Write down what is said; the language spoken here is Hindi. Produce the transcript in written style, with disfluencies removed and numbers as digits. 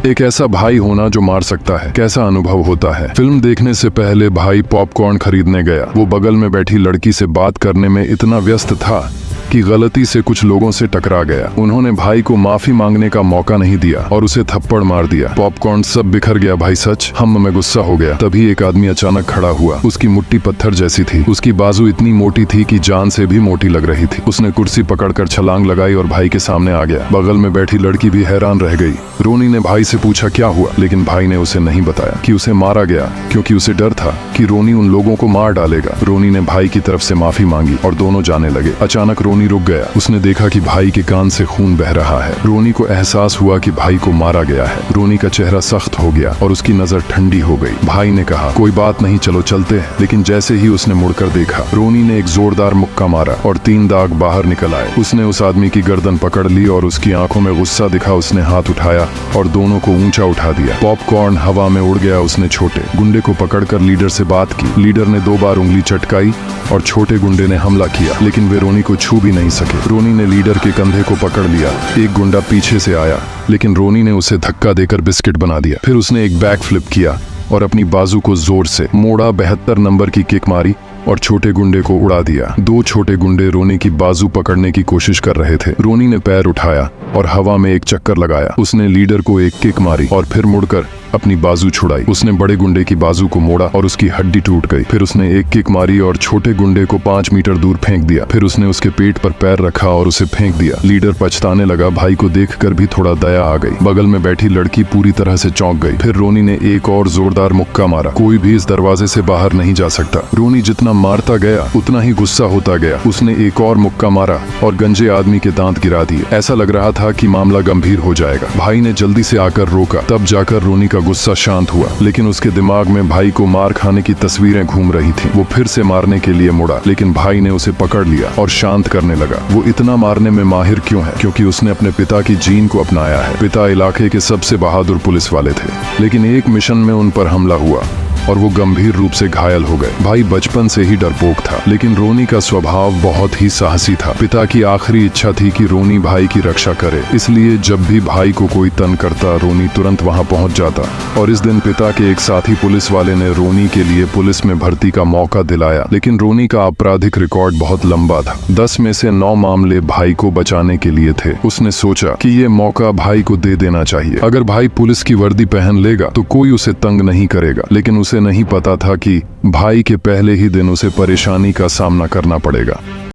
एक ऐसा भाई होना जो मार सकता है, कैसा अनुभव होता है। फिल्म देखने से पहले भाई पॉपकॉर्न खरीदने गया। वो बगल में बैठी लड़की से बात करने में इतना व्यस्त था कि गलती से कुछ लोगों से टकरा गया। उन्होंने भाई को माफी मांगने का मौका नहीं दिया और उसे थप्पड़ मार दिया। पॉपकॉर्न सब बिखर गया। भाई सच हम में गुस्सा हो गया। तभी एक आदमी अचानक खड़ा हुआ। उसकी मुट्ठी पत्थर जैसी थी। उसकी बाजू इतनी मोटी थी कि जान से भी मोटी लग रही थी। उसने कुर्सी पकड़कर छलांग लगाई और भाई के सामने आ गया। बगल में बैठी लड़की भी हैरान रह गई। रोनी ने भाई से पूछा क्या हुआ, लेकिन भाई ने उसे नहीं बताया कि उसे मारा गया, क्योंकि उसे डर था कि रोनी उन लोगों को मार डालेगा। रोनी ने भाई की तरफ से माफी मांगी और दोनों जाने लगे। अचानक रोनी रुक गया। उसने देखा कि भाई के कान से खून बह रहा है। रोनी को एहसास हुआ कि भाई को मारा गया है। रोनी का चेहरा सख्त हो गया और उसकी नजर ठंडी हो गई। भाई ने कहा कोई बात नहीं, चलो चलते हैं। लेकिन जैसे ही उसने मुड़कर देखा, रोनी ने एक जोरदार मुक्का मारा और 3 दाग बाहर निकल आए। उसने उस आदमी की गर्दन पकड़ ली और उसकी आंखों में गुस्सा दिखा। उसने हाथ उठाया और दोनों को ऊंचा उठा दिया। पॉपकॉर्न हवा में उड़ गया। उसने छोटे गुंडे को पकड़कर लीडर से बात की। लीडर ने 2 बार उंगली चटकाई और छोटे गुंडे ने हमला किया, लेकिन वे रोनी को छू भी नहीं सके। रोनी ने लीडर के कंधे को पकड़ लिया। एक गुंडा पीछे से आया, लेकिन रोनी ने उसे धक्का देकर बिस्किट बना दिया। फिर उसने एक बैक फ्लिप किया और अपनी बाजू को जोर से मोड़ा। 72 नंबर की किक मारी और छोटे गुंडे को उड़ा दिया। 2 छोटे गुंडे रोनी की बाजू पकड़ने की कोशिश कर रहे थे। रोनी ने पैर उठाया और हवा में एक चक्कर लगाया। उसने लीडर को एक किक मारी और फिर मुड़कर अपनी बाजू छुड़ाई। उसने बड़े गुंडे की बाजू को मोड़ा और उसकी हड्डी टूट गई। फिर उसने एक किक मारी और छोटे गुंडे को 5 मीटर दूर फेंक दिया। फिर उसने उसके पेट पर पैर रखा और उसे फेंक दिया। लीडर पछताने लगा। भाई को देखकर भी थोड़ा दया आ गई। बगल में बैठी लड़की पूरी तरह से चौंक गई। फिर रोनी ने एक और जोरदार मुक्का मारा। कोई भी इस दरवाजे से बाहर नहीं जा सकता। रोनी जितना मारता गया उतना ही गुस्सा होता गया। उसने एक और मुक्का मारा और गंजे आदमी के दांत गिरा दिए। ऐसा लग रहा था कि मामला गंभीर हो जाएगा। भाई ने जल्दी से आकर रोका। तब जाकर रोनी का गुस्सा शांत हुआ, लेकिन उसके दिमाग में भाई को मार खाने की तस्वीरें घूम रही थीं। वो फिर से मारने के लिए मुड़ा, लेकिन भाई ने उसे पकड़ लिया और शांत करने लगा। वो इतना मारने में माहिर क्यों है? क्योंकि उसने अपने पिता की जीन को अपनाया है। पिता इलाके के सबसे बहादुर पुलिस वाले थे, लेकिन एक मिशन में उन पर हमला हुआ और वो गंभीर रूप से घायल हो गए। भाई बचपन से ही डरपोक था, लेकिन रोनी का स्वभाव बहुत ही साहसी था। पिता की आखिरी इच्छा थी कि रोनी भाई की रक्षा करे, इसलिए जब भी भाई को कोई तंग करता, रोनी तुरंत वहां पहुंच जाता। और इस दिन पिता के एक साथी पुलिस वाले ने रोनी के लिए पुलिस में भर्ती का मौका दिलाया, लेकिन रोनी का आपराधिक रिकॉर्ड बहुत लंबा था। 10 में से 9 मामले भाई को बचाने के लिए थे। उसने सोचा कि ये मौका भाई को दे देना चाहिए। अगर भाई पुलिस की वर्दी पहन लेगा तो कोई उसे तंग नहीं करेगा, लेकिन उसे नहीं पता था कि भाई के पहले ही दिन उसे परेशानी का सामना करना पड़ेगा।